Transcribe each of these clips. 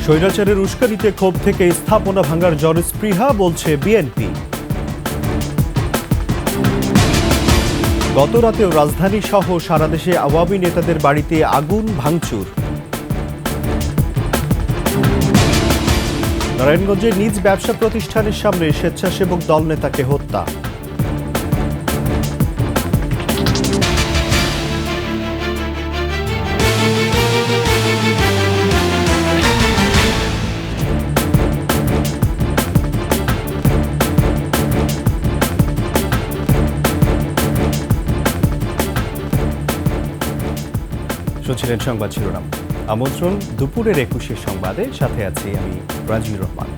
স্বৈরাচারের উস্কানিতে ক্ষোভ থেকে স্থাপনা ভাঙার জনস্পৃহা বলছে বিএনপি। গত রাতেও রাজধানী সহ সারা দেশে আওয়ামী নেতাদের বাড়িতে আগুন ভাঙচুর। নারায়ণগঞ্জে নিজ ব্যবসা প্রতিষ্ঠানের সামনে স্বেচ্ছাসেবক দল নেতাকে হত্যা। শুনছিলেন সংবাদ শিরোনাম। আমন্ত্রণ দুপুরের ২১ সংবাদে, সাথে আছি আমি রাজিউর রহমান।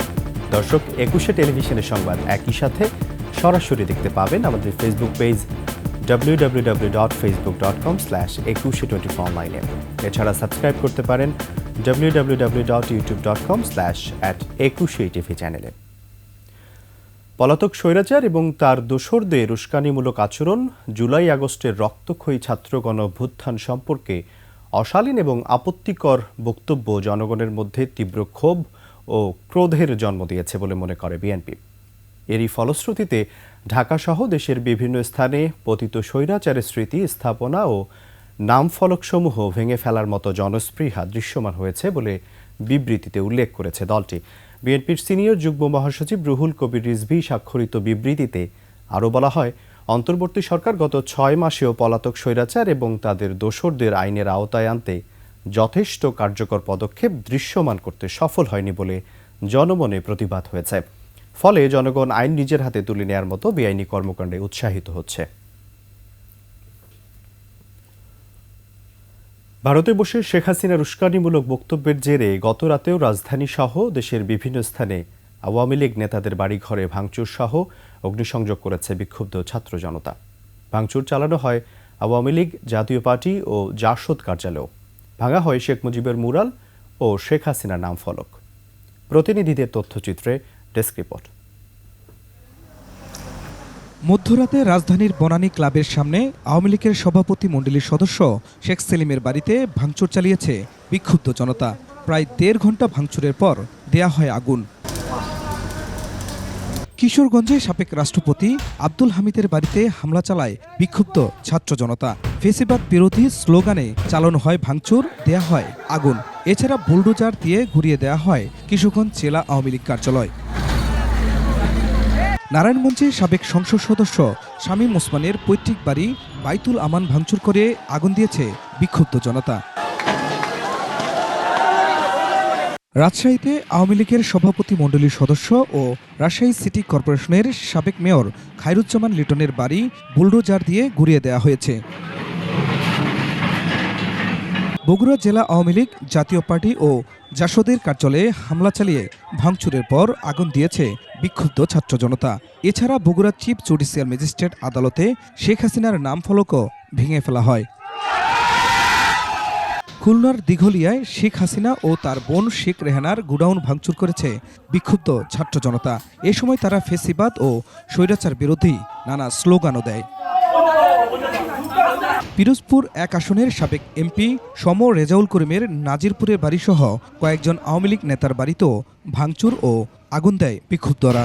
দর্শক, ২১ টেলিভিশনের সংবাদ একই সাথে সরাসরি দেখতে পাবেন আমাদের ফেসবুক পেজ www.facebook.com/2124online। এছাড়া সাবস্ক্রাইব করতে পারেন www.youtube.com/@21TV চ্যানেলে। পলাতক স্বৈরাচার এবং তার দোসরদের উস্কানিমূলক আচরণ, জুলাই আগস্টের রক্তক্ষয়ী ছাত্র গণঅভ্যুত্থান সম্পর্কে অশালীন এবং আপত্তিকর বক্তব্য জনগণের মধ্যে তীব্র ক্ষোভ ও ক্রোধের জন্ম দিয়েছে বলে মনে করে বিএনপি। এরই ফলশ্রুতিতে ঢাকাসহ দেশের বিভিন্ন স্থানে পতিত স্বৈরাচারের স্মৃতি, স্থাপনা ও নামফলকসমূহ ভেঙে ফেলার মতো জনস্পৃহা দৃশ্যমান হয়েছে বলে বিবৃতিতে উল্লেখ করেছে দলটি। বিএনপির সিনিয়র যুগ্ম মহাসচিব রুহুল কবির রিজভী স্বাক্ষরিত বিবৃতিতে আরও বলা হয়, অন্তর্বর্তী সরকার গত ৬ মাসেও পলাতক স্বৈরাচার এবং তাদের দোসরদের আইনের আওতায় আনতে যথেষ্ট কার্যকর পদক্ষেপ দৃশ্যমান করতে সফল হয়নি বলে জনমনে প্রতিবাদ হয়েছে। ফলে জনগণ আইন নিজের হাতে তুলে নেওয়ার মতো বেআইনি কর্মকাণ্ডে উৎসাহিত হচ্ছে। ভারতে বসে শেখ হাসিনার উস্কানিমূলক বক্তব্যের জেরে গত রাতেও রাজধানী সহ দেশের বিভিন্ন স্থানে আওয়ামী লীগ নেতাদের বাড়িঘরে ভাঙচুর সহ অগ্নিসংযোগ করেছে বিক্ষুব্ধ ছাত্র জনতা। ভাঙচুর চালানো হয় আওয়ামী লীগ জাতীয় পার্টি ও জাসদ কার্যালয়। ভাঙা হয় শেখ মুজিবের মুরাল ও শেখ হাসিনার নাম ফলক। প্রতিনিধিদের তথ্যচিত্রে ডেস্ক রিপোর্ট। মধ্যরাতে রাজধানীর বনানী ক্লাবের সামনে আওয়ামী লীগের সভাপতি মণ্ডলীর সদস্য শেখ সেলিমের বাড়িতে ভাঙচুর চালিয়েছে বিক্ষুব্ধ জনতা। প্রায় ১.৫ ঘন্টা ভাঙচুরের পর দেয়া হয় আগুন। কিশোরগঞ্জে সাবেক রাষ্ট্রপতি আব্দুল হামিদের বাড়িতে হামলা চালায় বিক্ষুব্ধ ছাত্র জনতা। ফেসিবাদ বিরোধী স্লোগানে চালানো হয় ভাঙচুর, দেয়া হয় আগুন। এছাড়া বুলডোজার দিয়ে ঘুরিয়ে দেয়া হয় কিশোরগঞ্জ জেলা আওয়ামী লীগ কার্যালয়। নারায়ণগঞ্জে সাবেক সংসদ সদস্য শামীম ওসমানের পৈতৃক বাড়ি বাইতুল আমান ভাঙচুর করে আগুন দিয়েছে বিক্ষুব্ধ জনতা। রাজশাহীতে আওয়ামী লীগের সভাপতি মণ্ডলীর সদস্য ও রাজশাহী সিটি কর্পোরেশনের সাবেক মেয়র খায়রুজ্জামান লিটনের বাড়ি বুলডোজার দিয়ে ঘুরিয়ে দেওয়া হয়েছে। বগুড়া জেলা আওয়ামী লীগ জাতীয় পার্টি ও জাসদের কার্যালয়ে হামলা চালিয়ে ভাঙচুরের পর আগুন দিয়েছে বিক্ষুব্ধ ছাত্র জনতা। এছাড়া বগুড়া চিফ জুডিশিয়াল ম্যাজিস্ট্রেট আদালতে শেখ হাসিনার নাম ফলকও ভেঙে ফেলা হয়। খুলনার দিঘলিয়ায় শেখ হাসিনা ও তার বোন শেখ রেহানার গোডাউন ভাঙচুর করেছে বিক্ষুব্ধ ছাত্র জনতা। এ সময় তারা ফেসিবাদ ও স্বৈরাচার বিরোধী নানা স্লোগানও দেয়। পিরোজপুর ১ আসনের সাবেক এমপি সম রেজাউল করিমের নাজিরপুরের বাড়িসহ কয়েকজন আওয়ামী লীগ নেতার বাড়িতেও ভাঙচুর ও আগুন দেয় বিক্ষুব্ধরা।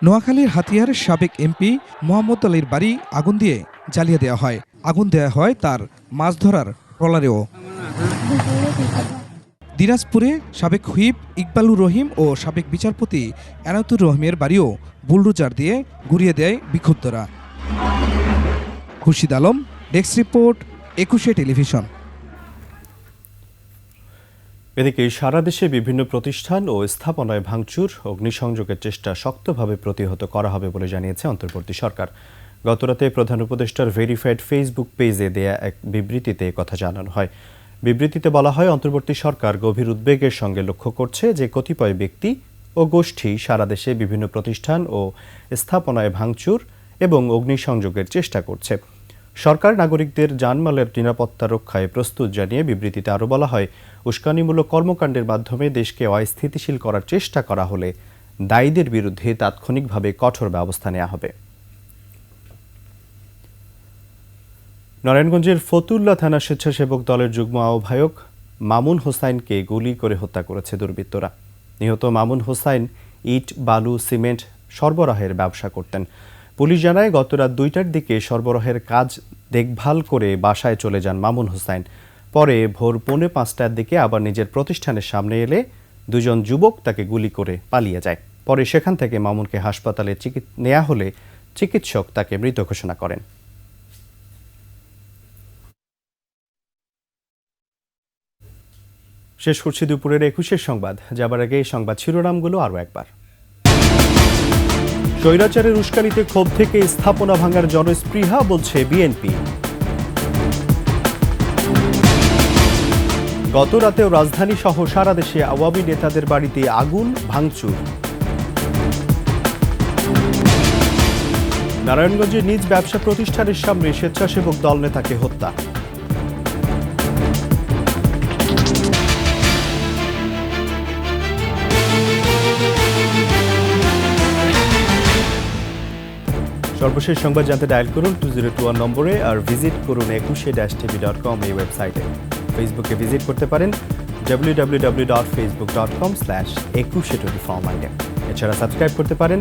নোয়াখালীর হাতিয়ার সাবেক এমপি মোহাম্মদ আলীর বাড়ি আগুন দিয়ে জ্বালিয়ে দেওয়া হয়। আগুন দেওয়া হয় তার মাছ ধরার ট্রলারেও। দিনাজপুরে সাবেক হুইপ ইকবালুর রহিম ও সাবেক বিচারপতি এনায়েতুর রহিমের বাড়িও বুলডোজার দিয়ে ঘুরিয়ে দেয় বিক্ষুব্ধরা। Khurshid Alam, desk report, ২১ television. এদিকে সারা দেশে বিভিন্ন প্রতিষ্ঠান ও স্থাপনায় ভাঙচুর, অগ্নিসংযোগের চেষ্টা শক্তভাবে প্রতিহত করা হবে বলে জানিয়েছে অন্তর্বর্তী সরকার। গতরাতে প্রধান উপদেষ্টার ভেরিফাইড ফেসবুক পেজে দেয়া এক বিবৃতিতে কথা জানানো হয়। বিবৃতিতে বলা হয়, অন্তর্বর্তী সরকার গভীর উদ্বেগের সঙ্গে লক্ষ্য করছে যে কতিপয় ব্যক্তি ও গোষ্ঠী সারা দেশে বিভিন্ন প্রতিষ্ঠান ও স্থাপনায় ভাঙচুর এবং অগ্নিসংযোগের চেষ্টা করছে। সরকার নাগরিকদের জানমালের নিরাপত্তা রক্ষায় প্রস্তুত জানিয়ে বিবৃতিতে আরও বলা হয়, উস্কানিমূলক কর্মকাণ্ডের মাধ্যমে দেশকে অস্থিতিশীল করার চেষ্টা করা হলে দায়ীদের বিরুদ্ধে তাৎক্ষণিকভাবে কঠোর ব্যবস্থা নেওয়া হবে। নারায়ণগঞ্জের ফতুল্লা থানা স্বেচ্ছাসেবক দলের যুগ্ম আহ্বায়ক মামুন হোসাইনকে গুলি করে হত্যা করেছে দুর্বৃত্তরা। নিহত মামুন হোসাইন ইট, বালু, সিমেন্ট সরবরাহের ব্যবসা করতেন। পুলিশ জানায় গত রাত 2টার দিকে সরবরাহের কাজ দেখভাল করে বাসায় চলে যান মামুন হোসাইন। পরে ভোর 4:45টার দিকে আবার নিজের প্রতিষ্ঠানের সামনে এলে দুজন যুবক তাকে গুলি করে পালিয়ে যায়। পরে সেখান থেকে মামুনকে হাসপাতালে নেওয়া হলে চিকিৎসক তাকে মৃত ঘোষণা করেন। শেষ করছি দুপুরের 21 সংবাদ। যাবার আগে এই সংবাদ শিরোনামগুলো আরও একবার। স্বৈরাচারের উস্কানিতে ক্ষোভ থেকে স্থাপনা ভাঙার জনস্পৃহা, বলছে বিএনপি। গত রাতেও রাজধানী সহ সারা দেশে আওয়ামী নেতাদের বাড়িতে আগুন, ভাঙচুর। নারায়ণগঞ্জে নিজ ব্যবসা প্রতিষ্ঠানের সামনে স্বেচ্ছাসেবক দল নেতাকে হত্যা। সর্বশেষ সংবাদ জানতে ডায়াল করুন 2021 নম্বরে আর ভিজিট করুন 21tv.com এই ওয়েবসাইটে। ফেসবুকে ভিজিট করতে পারেন www.facebook.com/2124 এছাড়া সাবস্ক্রাইব করতে পারেন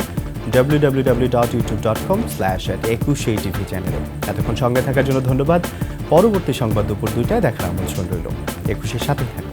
www.youtube.com/21tv চ্যানেলে। এতক্ষণ সঙ্গে থাকার জন্য ধন্যবাদ। পরবর্তী সংবাদ দুপুর 2টায় দেখার আমন্ত্রণ রইল। 21-এর সাথে থাকুন।